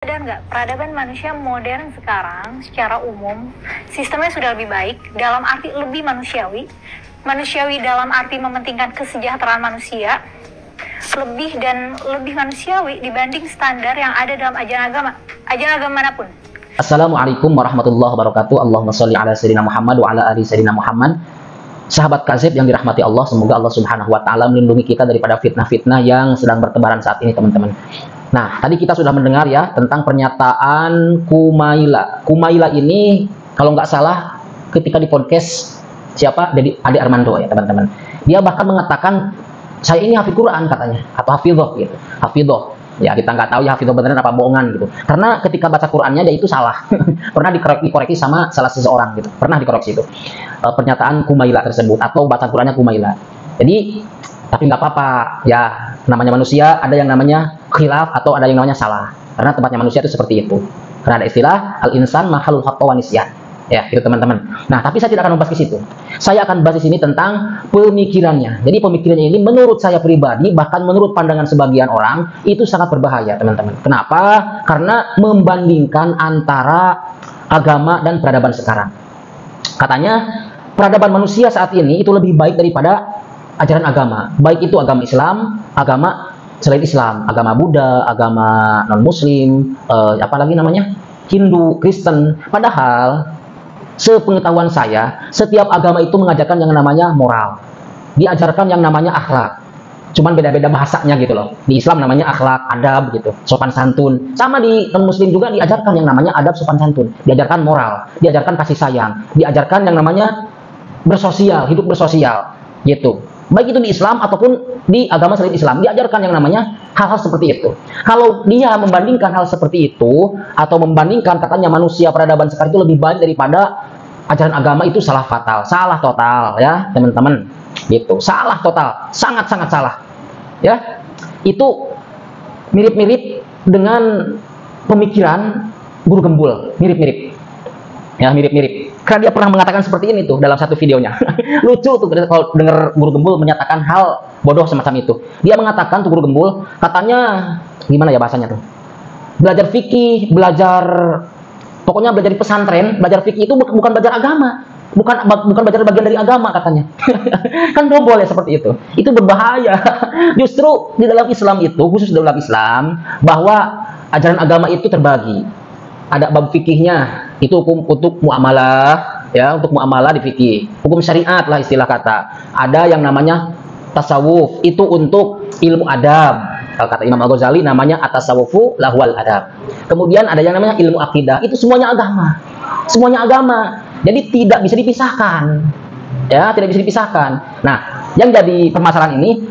Sadar nggak, peradaban manusia modern sekarang secara umum sistemnya sudah lebih baik dalam arti lebih manusiawi. Manusiawi dalam arti mementingkan kesejahteraan manusia, lebih manusiawi dibanding standar yang ada dalam ajaran agama manapun. Assalamualaikum warahmatullahi wabarakatuh. Allahumma sholli ala sayyidina Muhammad wa ala ali sayyidina Muhammad. Sahabat Kazib yang dirahmati Allah, semoga Allah Subhanahu wa taala melindungi kita daripada fitnah-fitnah yang sedang bertebaran saat ini, teman-teman. Nah, tadi kita sudah mendengar ya tentang pernyataan Kumaila. Kumaila ini kalau nggak salah ketika di podcast siapa? Ade Armando ya, teman-teman. Dia bahkan mengatakan saya ini hafid Quran katanya, atau hafidhoh gitu. Hafidhoh. Ya, kita nggak tahu ya hafidhoh beneran apa bohongan gitu. Karena ketika baca Qurannya dia itu salah. Pernah dikoreksi sama salah seseorang gitu. Pernah dikoreksi itu. Pernyataan Kumaila tersebut atau baca Qurannya Kumaila. Jadi tapi nggak apa-apa ya, namanya manusia ada yang namanya khilaf atau ada yang namanya salah, karena tempatnya manusia itu seperti itu, karena ada istilah al-insan mahalul khata wa nisyan ya, itu teman-teman. Nah, tapi saya tidak akan membahas ke situ. Saya akan bahas di sini tentang pemikirannya. Jadi pemikirannya ini menurut saya pribadi, bahkan menurut pandangan sebagian orang itu sangat berbahaya, teman-teman. Kenapa? Karena membandingkan antara agama dan peradaban sekarang. Katanya peradaban manusia saat ini itu lebih baik daripada ajaran agama, baik itu agama Islam, agama selain Islam, agama Buddha, agama non-Muslim, apalagi namanya Hindu, Kristen. Padahal sepengetahuan saya, setiap agama itu mengajarkan yang namanya moral, diajarkan yang namanya akhlak. Cuman beda-beda bahasanya gitu loh. Di Islam namanya akhlak, adab gitu, sopan santun. Sama di non-Muslim juga diajarkan yang namanya adab, sopan santun. Diajarkan moral, diajarkan kasih sayang, diajarkan yang namanya bersosial, hidup bersosial gitu. Baik itu di Islam ataupun di agama selain Islam, diajarkan yang namanya hal-hal seperti itu. Kalau dia membandingkan hal seperti itu, atau membandingkan katanya manusia peradaban sekarang itu lebih baik daripada ajaran agama, itu salah fatal, salah total ya teman-teman. Gitu, salah total, sangat-sangat salah. Ya, itu mirip-mirip dengan pemikiran Guru Gembul, mirip-mirip. Ya, mirip-mirip. Karena dia pernah mengatakan seperti ini tuh dalam satu videonya. Lucu tuh kalau dengar Guru Gembul menyatakan hal bodoh semacam itu. Dia mengatakan tuh Guru Gembul, katanya gimana ya bahasanya tuh? Belajar fikih, pokoknya belajar di pesantren, belajar fikih itu bukan belajar agama. Bukan belajar bagian dari agama katanya. Kan tidak boleh seperti itu. Itu berbahaya. Justru di dalam Islam itu, khusus dalam Islam, bahwa ajaran agama itu terbagi. Ada bab fikihnya, itu hukum untuk muamalah ya, untuk muamalah di fikih. Hukum syariat lah istilah kata. Ada yang namanya tasawuf, itu untuk ilmu adab. Kalau kata Imam Al-Ghazali namanya at-tasawufu lahwal adab. Kemudian ada yang namanya ilmu akidah, itu semuanya agama. Semuanya agama. Jadi tidak bisa dipisahkan. Ya, tidak bisa dipisahkan. Nah, yang jadi permasalahan ini,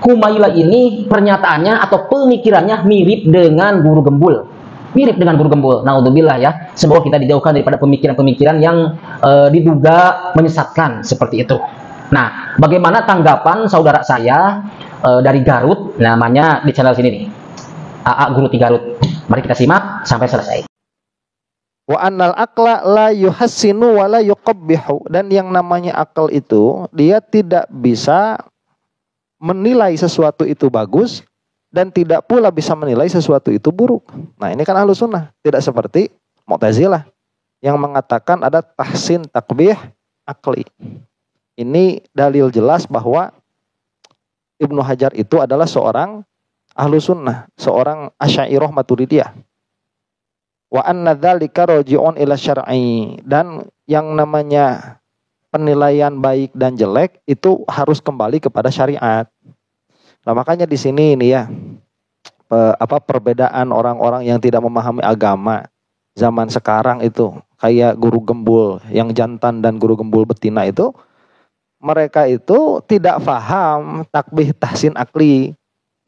Kumaila ini pernyataannya atau pemikirannya mirip dengan Guru Gembul. Mirip dengan Guru Gembul. Naudzubillah ya. Semoga kita dijauhkan daripada pemikiran-pemikiran yang diduga menyesatkan seperti itu. Nah, bagaimana tanggapan saudara saya dari Garut, namanya di channel sini nih, AA Guru Ti Garut. Mari kita simak sampai selesai. Wa annal aqla la yuhassinu wa la yuqabbihu, dan yang namanya akal itu dia tidak bisa menilai sesuatu itu bagus dan tidak pula bisa menilai sesuatu itu buruk. Nah, ini kan Ahlus Sunnah, tidak seperti Mu'tazilah yang mengatakan ada tahsin takbih akli. Ini dalil jelas bahwa Ibnu Hajar itu adalah seorang Ahlus Sunnah, seorang Asy'ariyah Maturidiyah. Wa anna dzalika raji'un ila syar'i, dan yang namanya penilaian baik dan jelek itu harus kembali kepada syariat. Nah, makanya di sini ini ya, perbedaan orang-orang yang tidak memahami agama zaman sekarang itu, kayak Guru Gembul yang jantan dan Guru Gembul betina itu, mereka itu tidak paham takbih tahsin akli.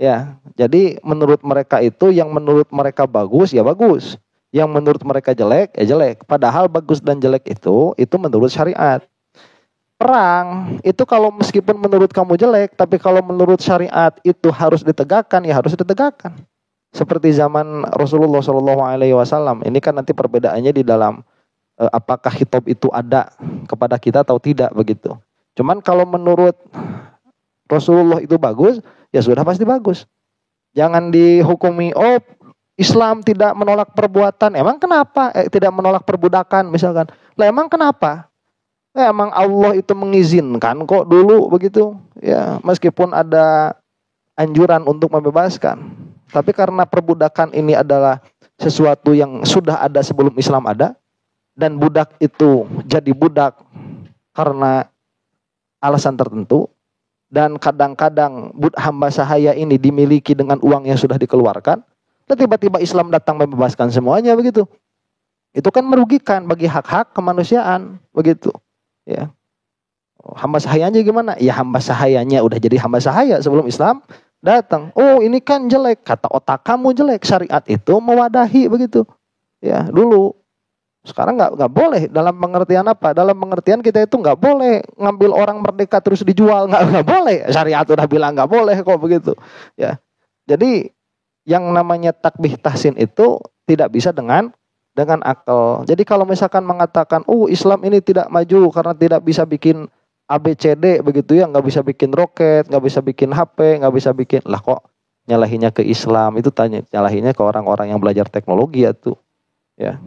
Ya, jadi menurut mereka itu yang menurut mereka bagus ya bagus, yang menurut mereka jelek ya jelek. Padahal bagus dan jelek itu menurut syariat. Perang itu kalau meskipun menurut kamu jelek, tapi kalau menurut syariat itu harus ditegakkan, ya harus ditegakkan. Seperti zaman Rasulullah SAW. Ini kan nanti perbedaannya di dalam apakah khitab itu ada kepada kita atau tidak begitu. Cuman kalau menurut Rasulullah itu bagus, ya sudah pasti bagus. Jangan dihukumi, oh Islam tidak menolak perbuatan. Emang kenapa? Tidak menolak perbudakan misalkan. Lah emang kenapa? Emang Allah itu mengizinkan kok dulu begitu. Ya, meskipun ada anjuran untuk membebaskan. Tapi karena perbudakan ini adalah sesuatu yang sudah ada sebelum Islam ada, dan budak itu jadi budak karena alasan tertentu, dan kadang-kadang hamba sahaya ini dimiliki dengan uang yang sudah dikeluarkan, dan tiba-tiba Islam datang membebaskan semuanya begitu. Itu kan merugikan bagi hak-hak kemanusiaan begitu. Ya. Hamba sahayanya gimana? Ya hamba sahayanya udah jadi hamba sahaya sebelum Islam datang. Oh ini kan jelek, kata otak kamu jelek. Syariat itu mewadahi begitu. Ya dulu. Sekarang nggak boleh. Dalam pengertian apa? Dalam pengertian kita itu nggak boleh ngambil orang merdeka terus dijual, nggak boleh. Syariat udah bilang nggak boleh kok begitu. Ya. Jadi yang namanya takbih tahsin itu tidak bisa dengan akal. Jadi kalau misalkan mengatakan, Islam ini tidak maju karena tidak bisa bikin ABCD begitu ya, nggak bisa bikin roket, nggak bisa bikin HP, nggak bisa bikin, lah kok nyalahinnya ke Islam, itu nyalahinnya ke orang-orang yang belajar teknologi ya tuh. Ya.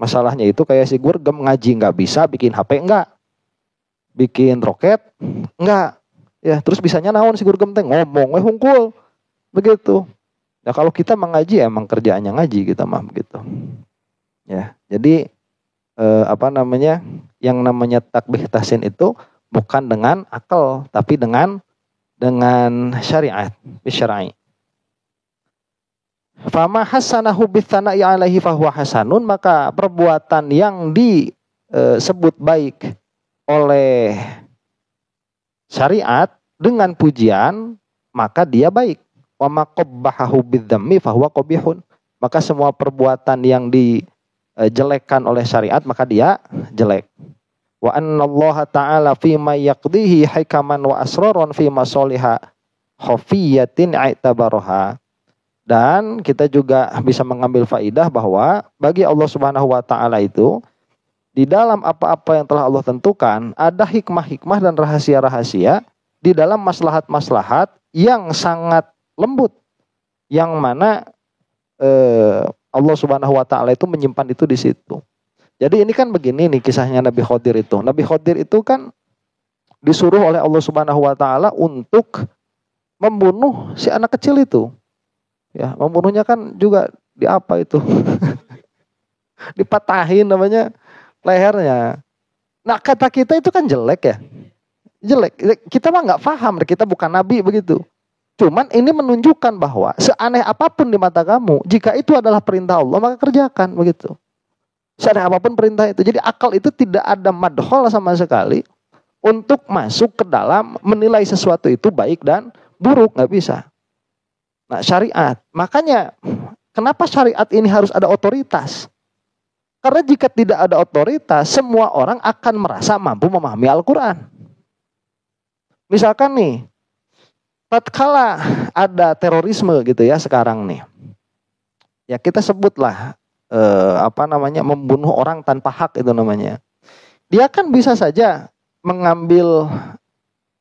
Masalahnya itu kayak si Gurgem ngaji nggak bisa, bikin HP enggak, bikin roket enggak. Ya, terus bisanya naon si Gurgem teh ngomong hungkul. Begitu. Nah, kalau kita mengaji emang kerjaannya ngaji kita mah begitu. Ya, jadi yang namanya takbih tahsin itu bukan dengan akal, tapi dengan syariat, bisyar'i. Fama hasanahu bitsana'i alaihi fahuwa hasanun, maka perbuatan yang disebut baik oleh syariat dengan pujian, maka dia baik. Wa ma qabbahahu bidzammi fahuwa qabihun. Maka semua perbuatan yang dijelekkan oleh syariat maka dia jelek. Wa annallaha ta'ala fima yaqdihi hikaman wa asraron fima soliha khafiyatin i'tabaroha. Dan kita juga bisa mengambil faidah bahwa bagi Allah Subhanahu wa taala itu di dalam apa-apa yang telah Allah tentukan ada hikmah-hikmah dan rahasia-rahasia di dalam maslahat-maslahat yang sangat lembut, yang mana Allah Subhanahu wa taala itu menyimpan itu di situ. Jadi ini kan begini nih kisahnya Nabi Khidir itu. Nabi Khidir itu kan disuruh oleh Allah Subhanahu wa taala untuk membunuh si anak kecil itu. Ya, membunuhnya kan juga di apa itu? Dipatahin namanya lehernya. Nah, kata kita itu kan jelek ya. Jelek. Kita mah nggak paham, kita bukan nabi begitu. Cuman ini menunjukkan bahwa seaneh apapun di mata kamu, jika itu adalah perintah Allah, maka kerjakan begitu. Seaneh apapun perintah itu. Jadi akal itu tidak ada madhol sama sekali untuk masuk ke dalam menilai sesuatu itu baik dan buruk, nggak bisa. Nah, syariat. Makanya kenapa syariat ini harus ada otoritas? Karena jika tidak ada otoritas, semua orang akan merasa mampu memahami Al-Quran. Misalkan nih, tatkala ada terorisme gitu ya sekarang nih. Ya kita sebutlah membunuh orang tanpa hak itu namanya. Dia kan bisa saja mengambil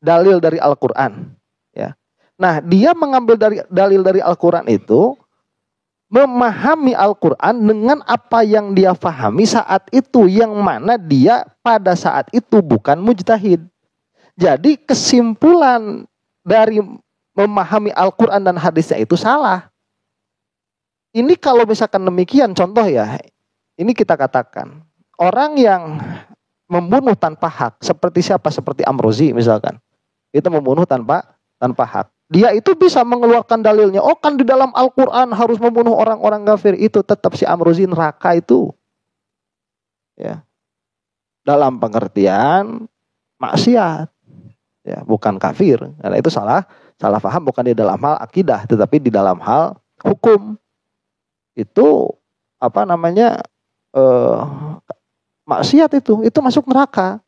dalil dari Al-Quran. Ya. Nah, dia mengambil dalil dari Al-Quran itu, memahami Al-Quran dengan apa yang dia pahami saat itu, yang mana dia pada saat itu bukan mujtahid. Jadi kesimpulan dari memahami Al-Quran dan hadisnya itu salah. Ini kalau misalkan demikian, contoh ya, ini kita katakan, orang yang membunuh tanpa hak, seperti siapa? Seperti Amrozi misalkan. Itu membunuh tanpa hak. Dia itu bisa mengeluarkan dalilnya. Oh kan di dalam Al-Quran harus membunuh orang-orang kafir. Itu tetap si Amrozi neraka itu. Ya. Dalam pengertian maksiat. Ya, bukan kafir. Karena itu salah paham, bukan di dalam hal akidah, tetapi di dalam hal hukum. Itu maksiat itu masuk neraka.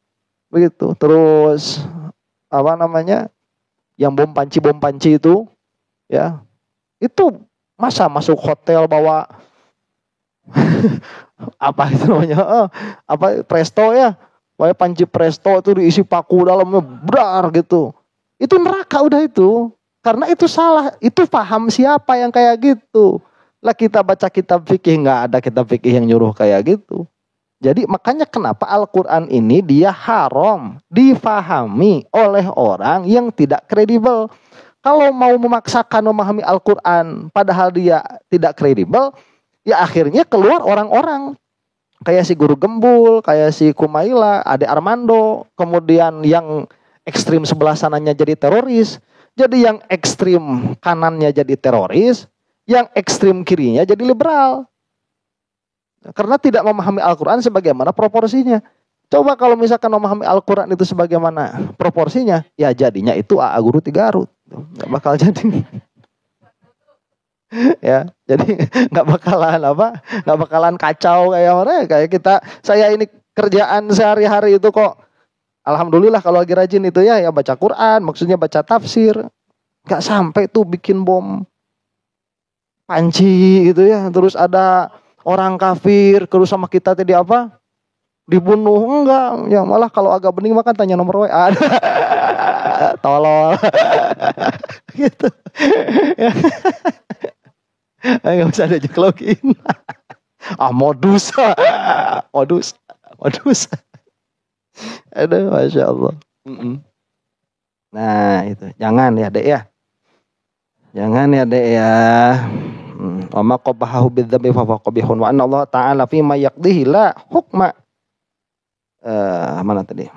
Begitu. Terus yang bom panci itu, ya, itu masa masuk hotel bawa apa itu namanya, presto ya, bawa panci presto itu diisi paku dalamnya brar gitu, itu neraka udah itu, karena itu salah, itu paham siapa yang kayak gitu. Lah kita baca kitab fikih, nggak ada kitab fikih yang nyuruh kayak gitu. Jadi makanya kenapa Al-Quran ini dia haram difahami oleh orang yang tidak kredibel. Kalau mau memaksakan memahami Al-Quran padahal dia tidak kredibel, ya akhirnya keluar orang-orang kayak si Guru Gembul, kayak si Kumaila, Ade Armando, kemudian yang ekstrim sebelah sananya jadi teroris. Jadi yang ekstrim kanannya jadi teroris, yang ekstrim kirinya jadi liberal. Karena tidak memahami Al-Quran sebagaimana proporsinya. Coba kalau misalkan memahami Al-Quran itu sebagaimana proporsinya, ya jadinya itu AA Guru 3 Garut. Nggak bakal jadi. Ya, jadi nggak bakalan kacau kayak mereka. Kayak kita, saya ini kerjaan sehari-hari itu kok, alhamdulillah kalau lagi rajin itu ya baca Quran, maksudnya baca tafsir, nggak sampai tuh bikin bom panci gitu ya. Terus ada orang kafir terus sama kita tadi dibunuh, enggak ya, malah kalau agak bening makan tanya nomor WA. Tolol. Gitu. Nggak bisa diajak login. Modus. Aduh, Masya Allah. Nah itu, jangan ya dek ya. Wa ma qabahu bidzambi fa qabihun wa anna Allah ta'ala fi ma yaqdihi la hukma. Mana tadi?